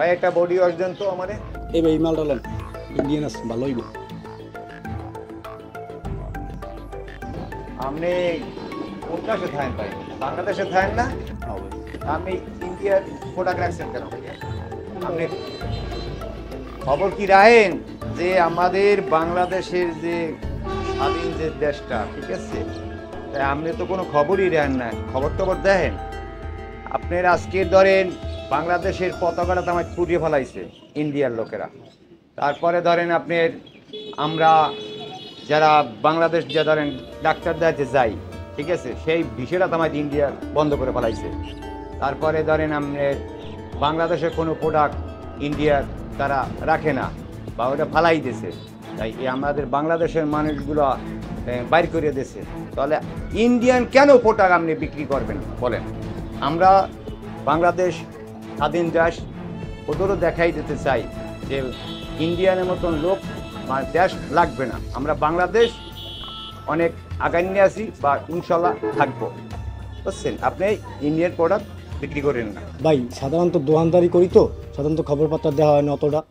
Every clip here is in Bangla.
ভাই একটা বডি ওয়াশ দেন তো আমারে। এই ভাই মালটা লন, ইন্ডিয়ান আছে, ভালো হইব। আপনি কোন দেশে থাকেন ভাই? বাংলাদেশে থাকেন না? আপনি ইন্ডিয়ার প্রোডাক্ট রাখছেন কেন ভাইয়া? আপনি খবর কি রাখেন যে আমাদের বাংলাদেশের যে স্বাধীন যে দেশটা, ঠিক আছে, তাই আপনি তো কোনো খবরই রাখেন না, খবর টবর দেখেন? আপনার আজকের ধরেন বাংলাদেশের পতাকাটা তো আমার পুড়িয়ে ফেলাইছে ইন্ডিয়ার লোকেরা। তারপরে ধরেন আপনার আমরা যারা বাংলাদেশ যে ধরেন ডাক্তার দেখাতে যাই, ঠিক আছে, সেই বিষয়টা তো আমার ইন্ডিয়া বন্ধ করে ফেলাইছে। তারপরে ধরেন আপনার বাংলাদেশের কোনো প্রোডাক্ট ইন্ডিয়ার তারা রাখে না বা ওটা ফালাই দিয়েছে, তাই এই আমাদের বাংলাদেশের মানুষগুলো বাইর করে দিয়েছে। তাহলে ইন্ডিয়ান কেন প্রোডাক্ট আপনি বিক্রি করবেন বলেন? আমরা বাংলাদেশ স্বাধীন দেশ, ওদেরও দেখাই দিতে চাই যে ইন্ডিয়ানের মতন লোক দেশ লাগবে না, আমরা বাংলাদেশ অনেক আগায় নিয়ে আসি বা ইনশাল্লাহ থাকবো, বুঝছেন? আপনি ইন্ডিয়ান প্রোডাক্ট বিক্রি করেন না ভাই। সাধারণত দোকানদারি করি তো, সাধারণত খবরপত্র দেওয়া হয় না অতটা,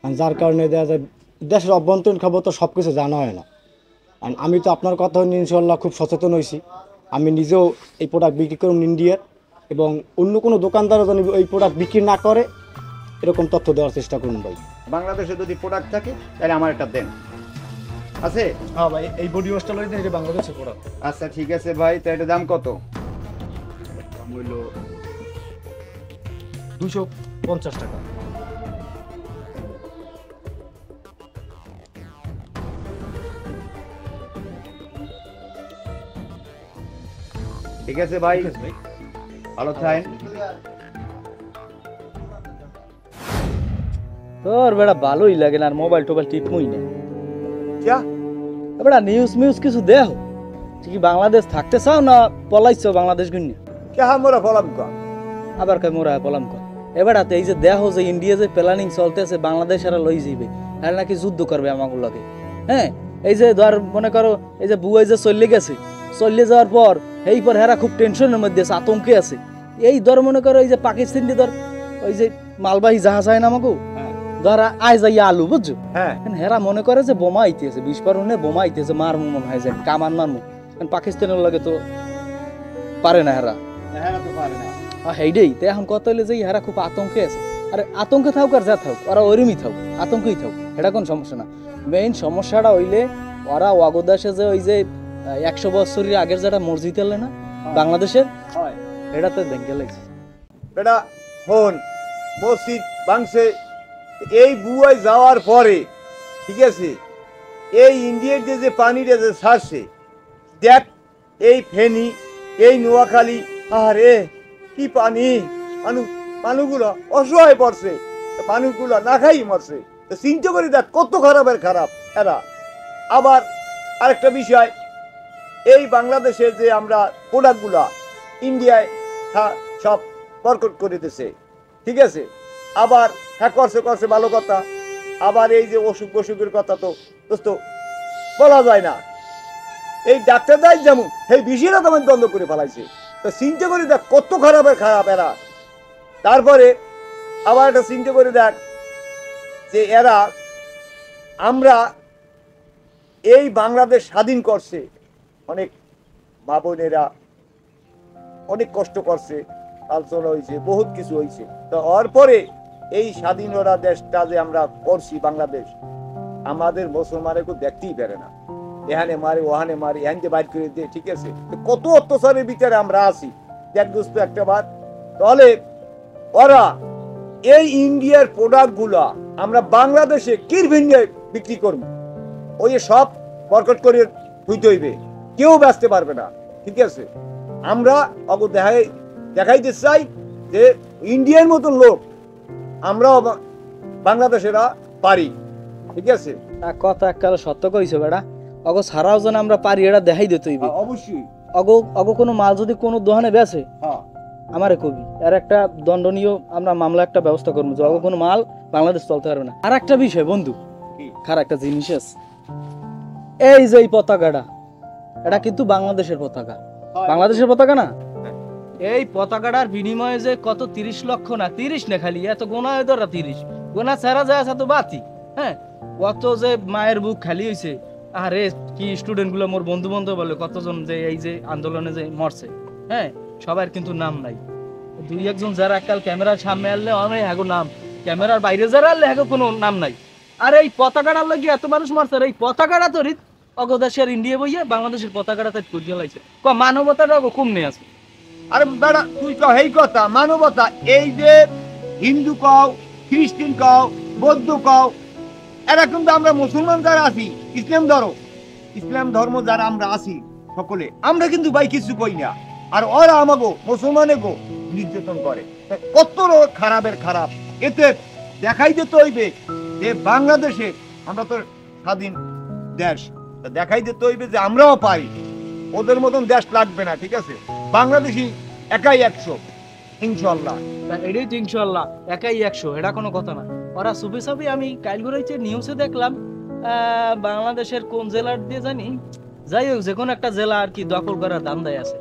আর যার কারণে দেওয়া যায় দেশের অভ্যন্তরীণ খবর তো সব কিছু জানা হয় না। আর আমি তো আপনার কথা নিয়ে ইনশাল্লাহ খুব সচেতন হয়েছি। আমি নিজেও এই প্রোডাক্ট বিক্রি করুন ইন্ডিয়ার, এবং অন্য কোনো দোকানদারও যেন এই প্রোডাক্ট বিক্রি না করে এরকম তথ্য দেওয়ার চেষ্টা করুন ভাই। বাংলাদেশে যদি প্রোডাক্ট থাকে তাহলে আমার একটা দেন, আছে? হ্যাঁ ভাই, এই বডি ওয়াশটা লই দেন, এটা বাংলাদেশের প্রোডাক্ট। আচ্ছা ঠিক আছে ভাই, তো এটার দাম কত? মূল্য 250 টাকা। ঠিক আছে ভাই, ভালো থাকেন। তোর বেড়া ভালোই লাগে না, আর মোবাইল টোবাইল টিপমই না। যা বেড়া নিউজ মিউজ কিছু দেহ, তুই কি বাংলাদেশ থাকতে চাও না পলাইছো বাংলাদেশ গুন্নি? কে আমরা ফলাম কা আবার কই মোরা পলাম কর। এবারাতে এই যে দেহ যে ইন্ডিয়া যে প্ল্যানিং চলতেছে বাংলাদেশ আর লই যাইবে, আর নাকি যুদ্ধ করবে আমাগুলো লাগে। হ্যাঁ, এই যে ধর মনে করো এই যে বুয়াই যে চলে গেছে, চলে যাওয়ার পর এই পর হেরা খুব টেনশনের মধ্যে আছে, আতঙ্কে আছে। এই ধর মনে করো এই যে পাকিস্তান ধর ওই যে মালবাহী জাহাজ হয় না আমাকে, ধর আয় যাই আলু, বুঝছো? হ্যাঁ, হেরা মনে করে যে বোমা আইতেছে, বিস্ফোরণে বোমা আইতেছে, মারমু মনে হয় যায় কামান মারমু। পাকিস্তানের লাগে তো পারে না হেরা, হ্যাঁ তো পারে না। হেইডেই তো এখন কত হইলে যে হেরা খুব আতঙ্কে আছে। আরে আতঙ্কে থাক আর যা থাক, ওরা ওরমই থাক, আতঙ্কেই থাক, এটা কোন সমস্যা না। মেইন সমস্যাটা হইলে ওরা ওয়াগদাসে যে ওই যে 100 বছরের আগের যেটা মসজিদ এলে না বাংলাদেশের, এটাতে দেখে লাগছে। বেটা ফোন মসজিদ ভাঙছে, এই বুয়ায় যাওয়ার পরে, ঠিক আছে, এই ইন্ডিয়ার যে যে পানিটা যে ছাড়ছে, দেখ এই ফেনী, এই নোয়াখালী, আরে কি পানি! মানুষগুলো অসহায় পড়ছে, মানুষগুলো না খাই মরছে। তো চিন্তা করে দেখ কত খারাপের খারাপ এরা। আবার আরেকটা বিষয়, এই বাংলাদেশের যে আমরা প্রোডাক্টগুলা ইন্ডিয়ায় সব বরকট করে দিছে, ঠিক আছে, আবার হ্যাঁ করছে করছে ভালো কথা, আবার এই যে অসুখ বসুখের কথা তো দোস্ত বলা যায় না। এই ডাক্তারদাই যেমন এই বিষয়টা তেমন বন্ধ করে ফেলাইছে। তো চিন্তা করে দেখ কত খারাপের খারাপ এরা। তারপরে আবার একটা চিন্তা করে দেখ যে এরা, আমরা এই বাংলাদেশ স্বাধীন করছে, অনেক মা বোনেরা অনেক কষ্ট করছে, আলোচনা হয়েছে, বহুত কিছু হয়েছে। তো হওয়ার পরে এই স্বাধীনতা দেশটা যে আমরা করছি বাংলাদেশ, আমাদের মুসলমানের কেউ দেখতেই পারে না, এখানে মারে ওখানে মারে, এখান থেকে বাইর করে দিয়ে, ঠিক আছে। কত অত্যাচারের ভিতরে আমরা আছি, দেখ দোস্ত একটা বার। তাহলে ওরা এই ইন্ডিয়ার প্রোডাক্ট গুলা আমরা বাংলাদেশে কিরভিন্যে বিক্রি করবো, ওই সব বরকট করে ধুইতে হইবে, কেউ বেচতে পারবে না, ঠিক আছে। আমরা অগো দেখাইতে চাই যে ইন্ডিয়ার মতন লোক আমরাও বাংলাদেশেরা পারি, ঠিক আছে। কথা এককালে সত্য কইছো বেড়া, অগো ছাড়াও যেন আমরা পারি এটা দেখাই দিতে হইবে। অবশ্যই অগো অগো কোনো মাল যদি কোনো দোকানে বেচে, হ্যাঁ, আমারে কবি আর একটা দণ্ডনীয় আমরা মামলা একটা ব্যবস্থা করবো, যে অগো কোনো মাল বাংলাদেশ চলতে পারবে না। আর একটা বিষয় বন্ধু, খার একটা জিনিস আছে, এই যে এই পতাকাটা, এটা কিন্তু বাংলাদেশের পতাকা, বাংলাদেশের পতাকা না, এই পতাকাটার বিনিময়ে যে কত 30 লক্ষ না 30 না খালি এত গোনা ধরা 30 গোনা ছাড়া যায় তো বাতি হ্যাঁ কত যে মায়ের বুক খালি হয়েছে আরে কি স্টুডেন্ট গুলো মোর বন্ধু বান্ধব বলে কতজন যে এই যে আন্দোলনে যে মরছে হ্যাঁ সবার কিন্তু নাম নাই দুই একজন যারা কাল ক্যামেরার সামনে আনলে অনেক হ্যাগো নাম ক্যামেরার বাইরে যারা আনলে হ্যাগো কোনো নাম নাই আর এই পতাকাটার লাগি এত মানুষ মারছে আর এই পতাকাটা তো অগদাসের ইন্ডিয়া বইয়ে বাংলাদেশের পতাকাটা তাই কুড়িয়ে লাইছে মানবতাটা কম নেই আছে আরে বেড়া তুই কও এই কথা মানবতা এই যে হিন্দু কও খ্রিস্টান কও বৌদ্ধ কও এরা কিন্তু আমরা মুসলমান যারা আছি ইসলাম ধর্ম যারা আমরা আছি সকলে আমরা কিন্তু ভাই কিছু কই না আর ওরা আমাগো মুসলমানে গো নির্যাতন করে কত খারাপের খারাপ এতে দেখাই দিতে হইবে যে বাংলাদেশে আমরা তো স্বাধীন দেশ দেখাই দিতে হইবে যে আমরাও পারি ওদের মতন দেশ লাগবে না ঠিক আছে বাংলাদেশি একাই 100 ইনশাআল্লাহ এটাই তো ইনশাআল্লাহ একাই 100 এটা কোনো কথা না ওরা সুবে সুবে আমি কাল ঘুরাইছে নিউজে দেখলাম বাংলাদেশের কোন জেলার দিয়ে জানি যাই হোক যে কোনো একটা জেলা আর কি দখল করার ধান্দায় আছে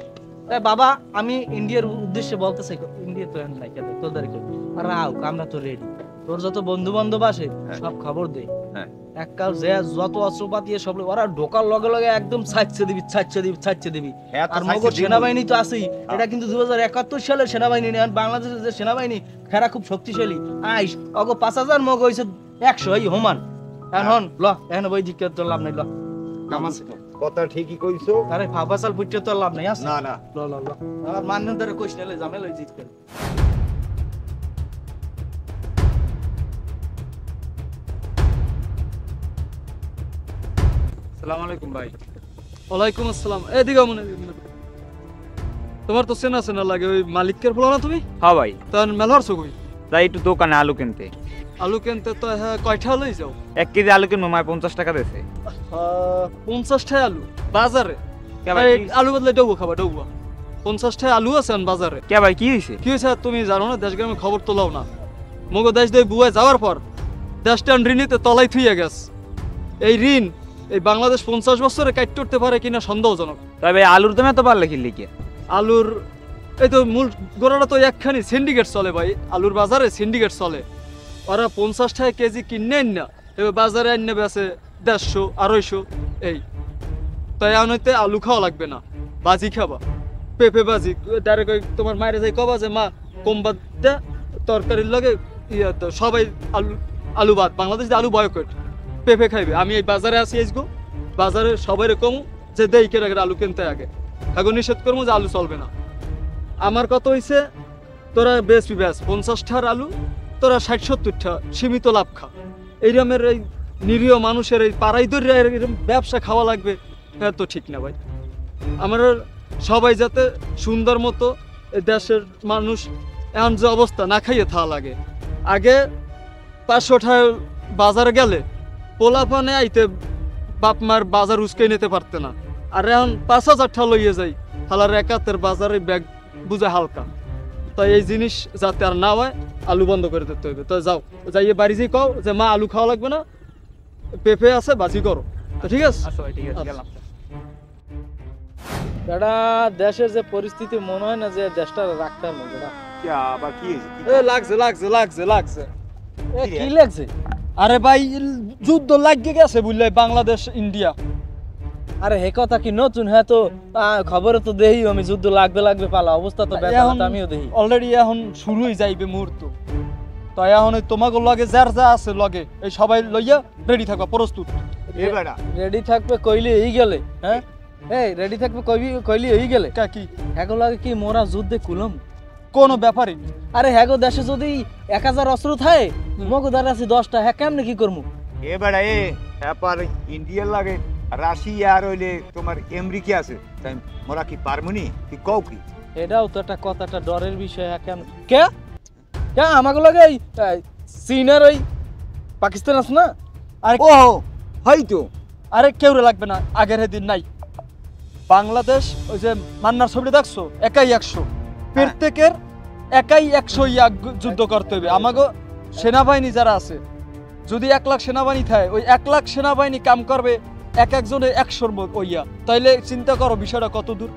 তাই বাবা আমি ইন্ডিয়ার উদ্দেশ্যে বলতে চাই ইন্ডিয়া তো এখন নাই কেন তোদেরকে রাও আমরা তো রেডি তোর যত বন্ধু বান্ধব আসে সব খবর দে এককাল যে যত অস্ত্রপাতি সব ওরা ঢোকার লগে লগে একদম ছাড়ছে দিবি আর মগর সেনাবাহিনী তো আছেই এটা কিন্তু 2071 সালের সেনাবাহিনী নেই বাংলাদেশের যে সেনাবাহিনী খেরা খুব শক্তিশালী আইস অগ 5000 মগ হইছে 100 এই হোমান এখন ল এখন বই দিকে তো লাভ নাই ল কাম আছে কথা ঠিকই কইছো আরে ফাফাসাল পুট্টে তো লাভ নাই আছে না না ল আর মান্য ধরে কইছ নালে ঝামেলা হই জিত আসসালামু আলাইকুম ভাই। ওয়ালাইকুম আসসালাম। এদিকে মনে তোমার তো চেনা লাগে ওই মালিকের বলো না তুমি? হ্যাঁ ভাই। তার মেলার ছবি তাই একটু দোকানে আলু কিনতে। আলু কিনতে তো হ্যাঁ কয়টা লই যাও? 1 কেজি আলু কিনবো মায় 50 টাকা দিয়েছে। 50 টাকা আলু বাজারে? আলু বদলে ডুবো খাবা ডুবো। 50 টাকা আলু আছে বাজারে। কে ভাই কি হইছে? কি হইছে তুমি জানো না? দেশ গ্রামে খবর তোলাও না। মগো দেশ দিয়ে বুয়া যাওয়ার পর দেশটা ঋণীতে তলাই থুইয়া গেছে। এই ঋণ এই বাংলাদেশ 50 বছরে কাট করতে পারে কিনা সন্দেহজনক। তাই ভাই আলুর দাম এত বাড়লে কি লিখে? আলুর এই তো মূল গোড়াটা তো একখানি সিন্ডিকেট চলে ভাই। আলুর বাজারে সিন্ডিকেট চলে। ওরা 50 টাকা কেজি কিনে না এবার বাজারে আননে বেছে 150 250 এই। তাই আনতে আলু খাওয়া লাগবে না, বাজি খাবা, পেঁপে বাজি। ডাইরেক্ট তোমার মায়ের যাই কবা যে মা কম বাদ দে তরকারির লাগে তো সবাই আলু বাদ। বাংলাদেশে আলু বয়কট, পেঁপে খাইবে। আমি এই বাজারে আসি আসবো, বাজারে সবাই কম যে দেই কে আলু কিনতে আগে এখন নিষেধ করবো যে আলু চলবে না। আমার কত হয়েছে তোরা বেশ 50 টাকার আলু তোরা 60-70 টাকা সীমিত লাভ খা। এইরকমের এই নিরীহ মানুষের এই পাড়াই ধরে এরকম ব্যবসা খাওয়া লাগবে হ্যাঁ তো ঠিক না ভাই। আমার সবাই যাতে সুন্দর মতো এই দেশের মানুষ এখন যে অবস্থা না খাইয়ে থাকা লাগে। আগে 500 টাকা বাজারে গেলে পোলাপানে আইতে বাপ মার বাজার উস্কে নিতে পারতে না। আর এখন 5000 টাকা লইয়ে যাই হালার একাতের বাজারে ব্যাগ বুঝে হালকা। তাই এই জিনিস যাতে আর না হয় আলু বন্ধ করে দিতে হইবে। তো যাও যাইয়ে বাড়ি যেই কও যে মা আলু খাওয়া লাগবে না, পেঁপে আছে বাজি করো। তো ঠিক আছে আচ্ছা ভাই ঠিক আছে গেলাম। দাদা দেশের যে পরিস্থিতি মনে হয় না যে দেশটা রাখতে হবে দাদা। কি আবার কি হইছে এ লাগছে কি লাগছে? আরে ভাই যুদ্ধ লাগিয়ে গেছে বুঝলে বাংলাদেশ ইন্ডিয়া। আরে হে কথা কি নতুন? হ্যাঁ তো খবরে তো দেই আমি যুদ্ধ লাগবে পালা অবস্থা তো এখন বেতা আমিও দেই অলরেডি এখন শুরুই যাইবে মুহূর্ত। তাই এখন তোমাকে লগে যার যা আছে লগে এই সবাই লইয়া রেডি থাকবা প্রস্তুত। এ বেড়া রেডি থাকবে কইলে এই গেলে হ্যাঁ এই রেডি থাকবে কইলি এই গেলে কি হ্যাগো লাগে কি মোরা যুদ্ধে কুলম কোনো ব্যাপারই আরে হ্যাগো দেশে যদি 1000 অস্ত্র থাকে মগো দ্বারা আছে 10টা হ্যাঁ কেমনে কি করমু? এ বেড়া এ ব্যাপার ইন্ডিয়ার লাগে রাশিয়া আর হইলে তোমার আমেরিকা আছে তাই মোরা কি পারমুনি কি কও কি? এটাও তো একটা কথাটা ডরের বিষয় হ্যাঁ কেমন কে কে আমাকে লাগে এই চীন আর ওই পাকিস্তান আছে না? আরে ও হয়তো আরে কেউ লাগবে না, আগের দিন নাই। বাংলাদেশ ওই যে মান্নার ছবি দেখছো একাই 100 প্রত্যেকের একাই 100 যুদ্ধ করতে হবে। আমাকে সেনাবাহিনী যারা আছে যদি 1 লাখ সেনাবাহিনী থাকে ওই 1 লাখ সেনাবাহিনী কাম করবে একজনে 100 ওইয়া, তাইলে চিন্তা করো বিষয়টা কত দূর।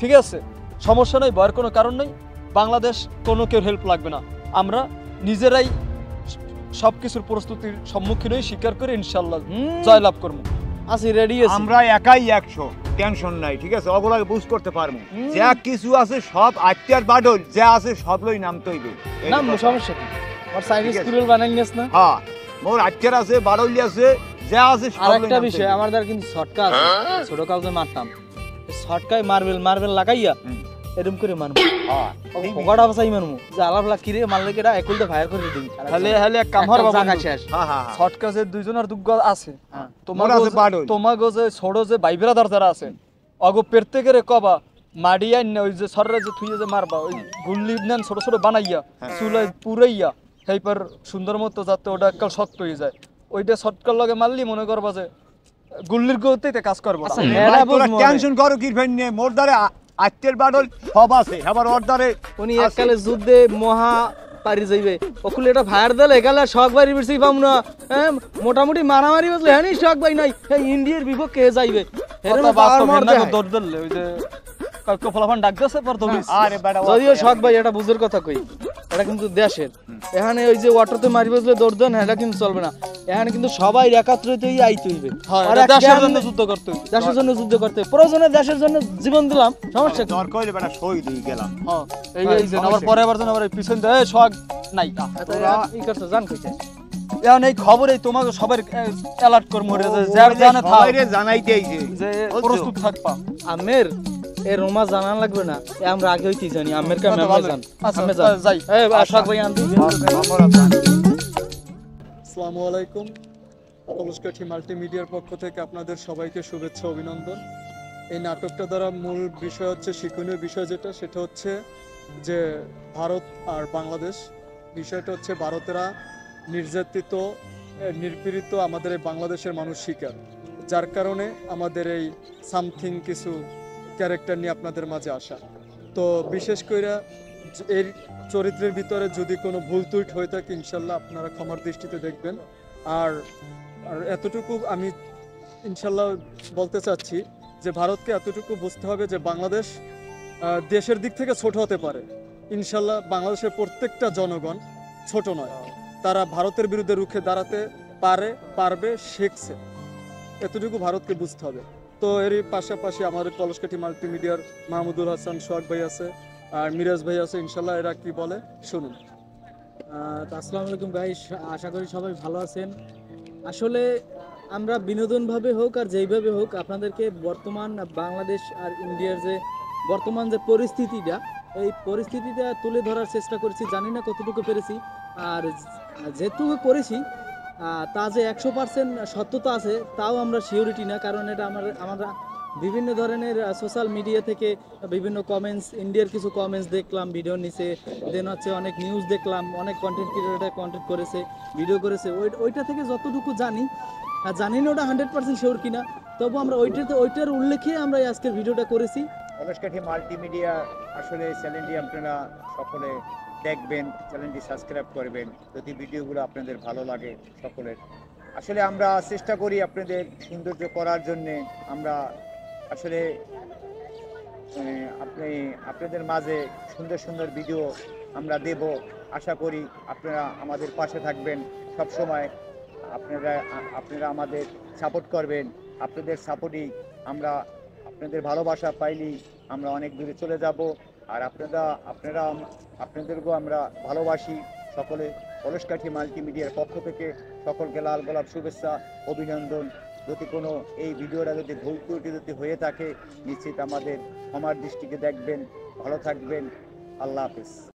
ঠিক আছে সমস্যা নেই, ভয়ের কোনো কারণ নেই। বাংলাদেশ কোনো কেউ হেল্প লাগবে না, আমরা নিজেরাই সব কিছুর প্রস্তুতির সম্মুখীন হয়ে স্বীকার করে ইনশাল্লাহ জয়লাভ করবো। আসি রেডি আছি। আমরা একাই 100, টেনশন নাই, ঠিক আছে? ওগুলাকে বুঝ করতে পারবো, যা কিছু আছে সব আত্মার বাডল যা আছে সব লই নামতে হইবে। নাম সমস্যা কি, আমার সাইনিজ স্কুল বানাই গেছ না। হ্যাঁ, মোর আত্মার আছে, বাডলি আছে, যা আছে সব আর লই একটা নামতে বিষয়, হইবে। আমার দ্বারা কিন্তু শর্টকাট আছে, ছোট কাল যে মারতাম, শর্টকায় মার্বেল লাগাইয়া এরকম করে মারবো। হ্যাঁ, পকাটা বাসাই মারমু, যে আলাপ কিরে মারলে কেডা একুলতে ফায়ার করে দিই। হলে এক কাম হর বাবা, জায়গা শেষ। হ্যাঁ, হ্যাঁ, হ্যাঁ। শর্ট কাজে দুইজনের দুগ্গ আছে। হ্যাঁ। তোমার মোর আছে বাডল। তোমাগো যে ছোট যে ভাই ব্রাদার যারা আছে অগো প্রত্যেকের কবা মাডিয়াই না, ওই যে সররে যে থুইয়ে যে মারবা, ওই গুল্লি নেন ছোট ছোট বানাইয়া চুলাই পুরাইয়া হেইপার সুন্দর মতো যাতে ওটা এককাল শক্ত হয়ে যায়, ওইটা শর্টকার লগে মারলি মনে করবা যে গুল্লির গতিতে কাজ করবো না। আচ্ছা, ভাই, হেরা তোরা বুঝমু টেনশন করো কি ভাই নিয়ে, মোর দ্বারে আত্মার বাডল সব আছে, আবার ওর দ্বারে উনি এককালে যুদ্ধে মহা পারি যাইবে, ওকুলে এটা ফায়ার দিলে একালে শখ বাড়ি বেশি পাম না। হ্যাঁ, মোটামুটি মারামারি বসলে হ্যাঁ শখ বাই নাই, হ্যাঁ ইন্ডিয়ার বিপক্ষে যাইবে। কথা বাস্তব না দৌড় দিলে ওই যে ফলাফল ডাক দিয়েছে পর তুমি আরে বেটা, যদিও শখ ভাই এটা বুঝের কথা কই, এটা কিন্তু দেশের। এখানে ওই যে ওয়াটারতে মারি বসলে দৌড় দেন, এটা কিন্তু চলবে না। এখানে কিন্তু সবাই একাত্রিতই আইতে হইবে, আর দেশের জন্য যুদ্ধ করতে হবে। দেশের জন্য যুদ্ধ করতে, প্রয়োজনে দেশের জন্য জীবন দিলাম, সমস্যা কি? দরকার হইলে বেটা শহীদ হয়ে গেলাম। হ্যাঁ, এই যে আবার পরে আবার যেন আবার এই পিছন দিয়ে শখ নাই। ই করতে জান কইতে এখন এই খবর এই তোমাকে সবার অ্যালার্ট করবো যার জানে থাক সবাইরে জানাইতেই যে প্রস্তুত থাকবা। আমের এ রোমা জানান লাগবে না, এ আমরা আগে হইতেই জানি। আমের কা কথা মেমে ভালো। জান, আচ্ছা, আমি জান। যাই। এই শখ ভাই আনতি। আসসালামু আলাইকুম, কলসকাঠি মাল্টিমিডিয়ার পক্ষ থেকে আপনাদের সবাইকে শুভেচ্ছা, অভিনন্দন। এই নাটকটা দ্বারা মূল বিষয় হচ্ছে, শিক্ষণীয় বিষয় যেটা, সেটা হচ্ছে যে ভারত আর বাংলাদেশ। বিষয়টা হচ্ছে ভারতেরা নির্যাতিত নিপীড়িত আমাদের এই বাংলাদেশের মানুষ শিকার, যার কারণে আমাদের এই সামথিং কিছু ক্যারেক্টার নিয়ে আপনাদের মাঝে আসা। তো বিশেষ করে এর চরিত্রের ভিতরে যদি কোনো ভুল ত্রুটি হয়ে থাকে ইনশাল্লাহ আপনারা ক্ষমার দৃষ্টিতে দেখবেন। আর এতটুকু আমি ইনশাল্লাহ বলতে চাচ্ছি যে ভারতকে এতটুকু বুঝতে হবে যে বাংলাদেশ দেশের দিক থেকে ছোট হতে পারে, ইনশাল্লাহ বাংলাদেশের প্রত্যেকটা জনগণ ছোট নয়, তারা ভারতের বিরুদ্ধে রুখে দাঁড়াতে পারবে, শিখছে, এতটুকু ভারতকে বুঝতে হবে। তো এরই পাশাপাশি আমাদের কলসকাঠি মাল্টিমিডিয়ার মাহমুদুল হাসান সোহাগ ভাই আছে, আর মিরাজ ভাই আছে, ইনশাল্লাহ এরা কি বলে শুনুন। আসসালামু আলাইকুম ভাই, আশা করি সবাই ভালো আছেন। আসলে আমরা বিনোদনভাবে হোক আর যেইভাবে হোক আপনাদেরকে বর্তমান বাংলাদেশ আর ইন্ডিয়ার যে বর্তমান যে পরিস্থিতিটা, এই পরিস্থিতিটা তুলে ধরার চেষ্টা করেছি। জানি না কতটুকু পেরেছি, আর যেটুকু করেছি তা যে 100% সত্যতা আছে তাও আমরা সিওরিটি না, কারণ এটা আমরা বিভিন্ন ধরনের সোশ্যাল মিডিয়া থেকে বিভিন্ন কমেন্টস, ইন্ডিয়ার কিছু কমেন্টস দেখলাম ভিডিওর নিচে, দেন হচ্ছে অনেক নিউজ দেখলাম, অনেক কন্টেন্ট ক্রিয়েটর কন্টেন্ট করেছে, ভিডিও করেছে, ওইটা থেকে যতটুকু জানি, জানি না ওটা 100% শিওর কিনা, তবু আমরা ওইটার উল্লেখে আমরা আজকের ভিডিওটা করেছি। কলসকাঠি মাল্টিমিডিয়া আসলে চ্যানেলটি আপনারা সকলে দেখবেন, চ্যানেলটি সাবস্ক্রাইব করবেন যদি ভিডিওগুলো আপনাদের ভালো লাগে সকলের। আসলে আমরা চেষ্টা করি আপনাদের সৌন্দর্য করার জন্যে, আমরা আসলে আপনাদের মাঝে সুন্দর সুন্দর ভিডিও আমরা দেব। আশা করি আপনারা আমাদের পাশে থাকবেন সব সময়, আপনারা আমাদের সাপোর্ট করবেন। আপনাদের সাপোর্টই আমরা, আপনাদের ভালোবাসা পাইলেই আমরা অনেক দূরে চলে যাব। আর আপনাদেরকেও আমরা ভালোবাসি। সকলে কলসকাঠি মাল্টিমিডিয়ার পক্ষ থেকে সকলকে লাল গোলাপ শুভেচ্ছা, অভিনন্দন। যদি কোনো এই ভিডিওটা যদি ভুল ত্রুটি যদি হয়ে থাকে নিশ্চিত আমাদের ক্ষমার দৃষ্টিকে দেখবেন। ভালো থাকবেন, আল্লাহ হাফেজ।